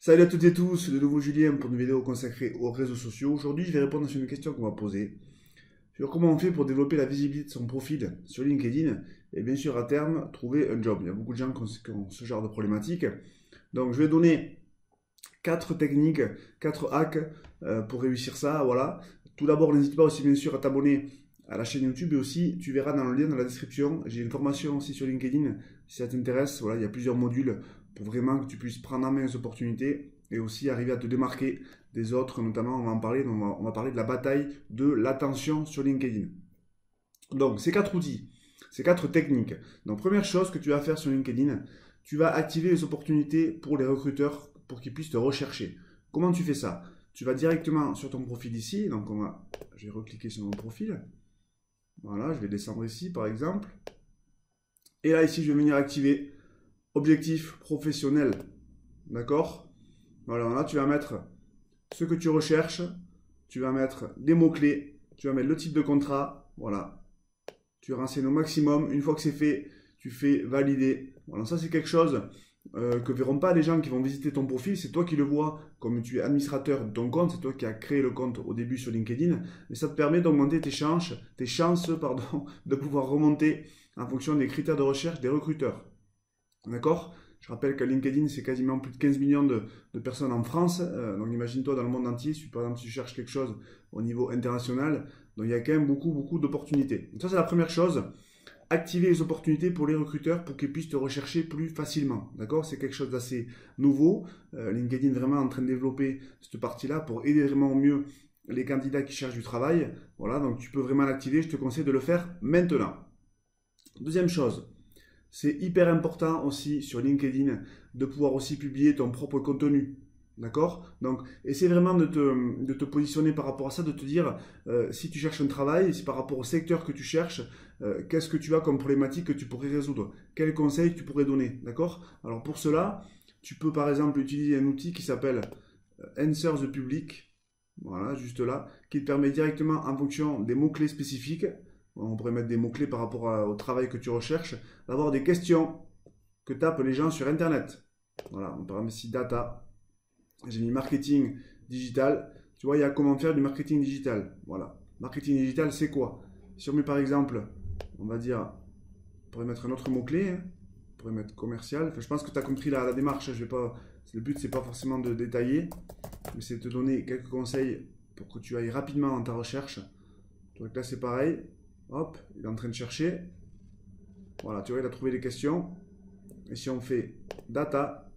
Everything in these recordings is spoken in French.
Salut à toutes et tous, c'est de nouveau Julien pour une vidéo consacrée aux réseaux sociaux. Aujourd'hui, je vais répondre sur une question qu'on m'a posée sur comment on fait pour développer la visibilité de son profil sur LinkedIn et bien sûr à terme trouver un job. Il y a beaucoup de gens qui ont ce genre de problématique. Donc je vais donner 4 techniques, 4 hacks pour réussir ça. Voilà. Tout d'abord, n'hésite pas aussi bien sûr à t'abonner à la chaîne YouTube et aussi tu verras dans le lien dans la description, j'ai une formation aussi sur LinkedIn si ça t'intéresse. Voilà, il y a plusieurs modules pour vraiment que tu puisses prendre en main les opportunités et aussi arriver à te démarquer des autres, notamment on va en parler, on va parler de la bataille de l'attention sur LinkedIn. Donc ces 4 outils, ces 4 techniques. Donc première chose que tu vas faire sur LinkedIn, tu vas activer les opportunités pour les recruteurs pour qu'ils puissent te rechercher. Comment tu fais ça? Tu vas directement sur ton profil ici, donc je vais recliquer sur mon profil. Voilà, je vais descendre ici par exemple. Et là ici je vais venir activer objectif professionnel. D'accord? Voilà, là tu vas mettre ce que tu recherches, tu vas mettre des mots-clés, tu vas mettre le type de contrat, voilà. Tu renseignes au maximum, une fois que c'est fait, tu fais valider. Voilà, ça c'est quelque chose que verront pas les gens qui vont visiter ton profil, c'est toi qui le vois, comme tu es administrateur de ton compte, c'est toi qui as créé le compte au début sur LinkedIn, et ça te permet d'augmenter tes chances de pouvoir remonter en fonction des critères de recherche des recruteurs. D'accord? Je rappelle que LinkedIn, c'est quasiment plus de 15 millions de personnes en France. Donc imagine-toi dans le monde entier, si par exemple tu cherches quelque chose au niveau international. Donc il y a quand même beaucoup d'opportunités. Donc ça c'est la première chose. Activer les opportunités pour les recruteurs pour qu'ils puissent te rechercher plus facilement. D'accord? C'est quelque chose d'assez nouveau. LinkedIn est vraiment en train de développer cette partie-là pour aider vraiment au mieux les candidats qui cherchent du travail. Voilà, donc tu peux vraiment l'activer. Je te conseille de le faire maintenant. Deuxième chose. C'est hyper important aussi sur LinkedIn de pouvoir aussi publier ton propre contenu. D'accord? Donc, essaie vraiment de te positionner par rapport à ça, de te dire si tu cherches un travail, si par rapport au secteur que tu cherches, qu'est-ce que tu as comme problématique que tu pourrais résoudre? Quels conseils tu pourrais donner? D'accord? Alors, pour cela, tu peux par exemple utiliser un outil qui s'appelle Answer the Public. Voilà, juste là, qui te permet directement en fonction des mots-clés spécifiques on pourrait mettre des mots-clés par rapport au travail que tu recherches, d'avoir des questions que tapent les gens sur Internet. Voilà, par exemple ici data, j'ai mis marketing digital. Tu vois, il y a comment faire du marketing digital. Voilà, marketing digital, c'est quoi? Si on met par exemple, on va dire, on pourrait mettre un autre mot-clé, hein. On pourrait mettre commercial. Enfin, je pense que tu as compris la démarche. Je vais pas, le but, c'est pas forcément de détailler, mais c'est de te donner quelques conseils pour que tu ailles rapidement dans ta recherche. Donc là, c'est pareil. Hop, il est en train de chercher. Voilà, tu vois, il a trouvé les questions. Et si on fait data,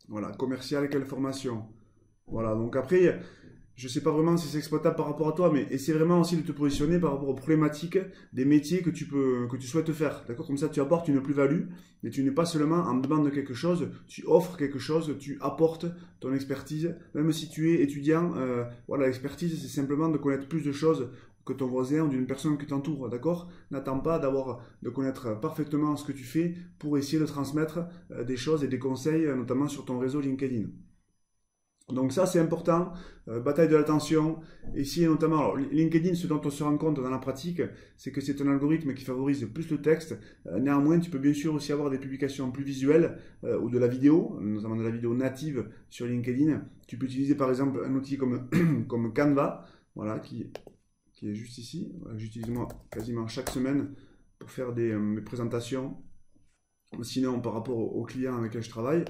voilà, commercial, quelle formation? Voilà, donc après, je ne sais pas vraiment si c'est exploitable par rapport à toi, mais essaie vraiment aussi de te positionner par rapport aux problématiques des métiers que tu souhaites faire. D'accord? Comme ça, tu apportes une plus-value et tu n'es pas seulement en demande de quelque chose, tu offres quelque chose, tu apportes ton expertise. Même si tu es étudiant, voilà, l'expertise, c'est simplement de connaître plus de choses que ton voisin ou d'une personne qui t'entoure, d'accord? N'attends pas de connaître parfaitement ce que tu fais pour essayer de transmettre des choses et des conseils, notamment sur ton réseau LinkedIn. Donc ça c'est important, bataille de l'attention, ici notamment, alors LinkedIn, ce dont on se rend compte dans la pratique, c'est que c'est un algorithme qui favorise plus le texte, néanmoins tu peux bien sûr aussi avoir des publications plus visuelles ou de la vidéo, notamment de la vidéo native sur LinkedIn. Tu peux utiliser par exemple un outil comme, comme Canva, voilà, qui est juste ici, voilà, que j'utilise moi quasiment chaque semaine pour faire mes présentations, sinon par rapport aux clients avec lesquels je travaille.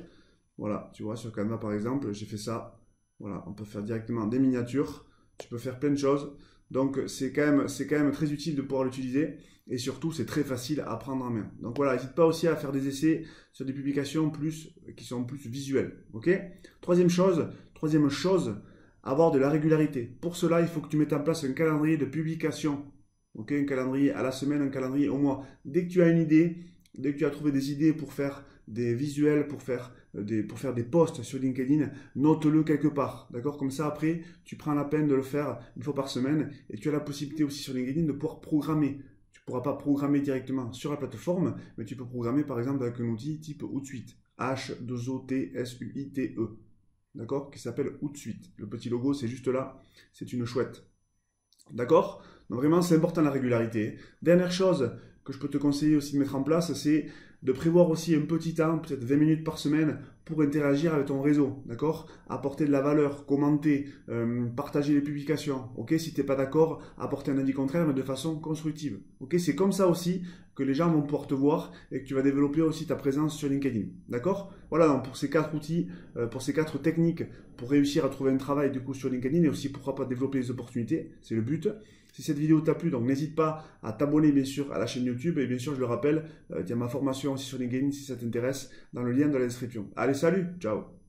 Voilà, tu vois, sur Canva par exemple, j'ai fait ça. Voilà, on peut faire directement des miniatures. Tu peux faire plein de choses. Donc, c'est quand même très utile de pouvoir l'utiliser. Et surtout, c'est très facile à prendre en main. Donc voilà, n'hésite pas aussi à faire des essais sur des publications qui sont plus visuelles. Ok? Troisième chose, avoir de la régularité. Pour cela, il faut que tu mettes en place un calendrier de publication. Ok? Un calendrier à la semaine, un calendrier au mois. Dès que tu as une idée, dès que tu as trouvé des idées pour faire des visuels, pour faire des posts sur LinkedIn, note-le quelque part. D'accord? Comme ça, après, tu prends la peine de le faire une fois par semaine et tu as la possibilité aussi sur LinkedIn de pouvoir programmer. Tu ne pourras pas programmer directement sur la plateforme, mais tu peux programmer par exemple avec un outil type Hootsuite. H-2-O-T-S-U-I-T-E. D'accord? Qui s'appelle Hootsuite. Le petit logo, c'est juste là. C'est une chouette. D'accord? Donc vraiment, c'est important la régularité. Dernière chose, que je peux te conseiller aussi de mettre en place, c'est de prévoir aussi un petit temps, peut-être 20 minutes par semaine, pour interagir avec ton réseau, d'accord? Apporter de la valeur, commenter, partager les publications, ok? Si tu n'es pas d'accord, apporter un avis contraire, mais de façon constructive, ok? C'est comme ça aussi que les gens vont pouvoir te voir et que tu vas développer aussi ta présence sur LinkedIn, d'accord? Voilà, donc pour ces 4 outils, pour ces 4 techniques, pour réussir à trouver un travail du coup sur LinkedIn et aussi pourquoi pas développer les opportunités, c'est le but. Si cette vidéo t'a plu, donc n'hésite pas à t'abonner bien sûr à la chaîne YouTube et bien sûr je le rappelle, il y a ma formation aussi sur LinkedIn si ça t'intéresse dans le lien de la description. Allez, salut, ciao!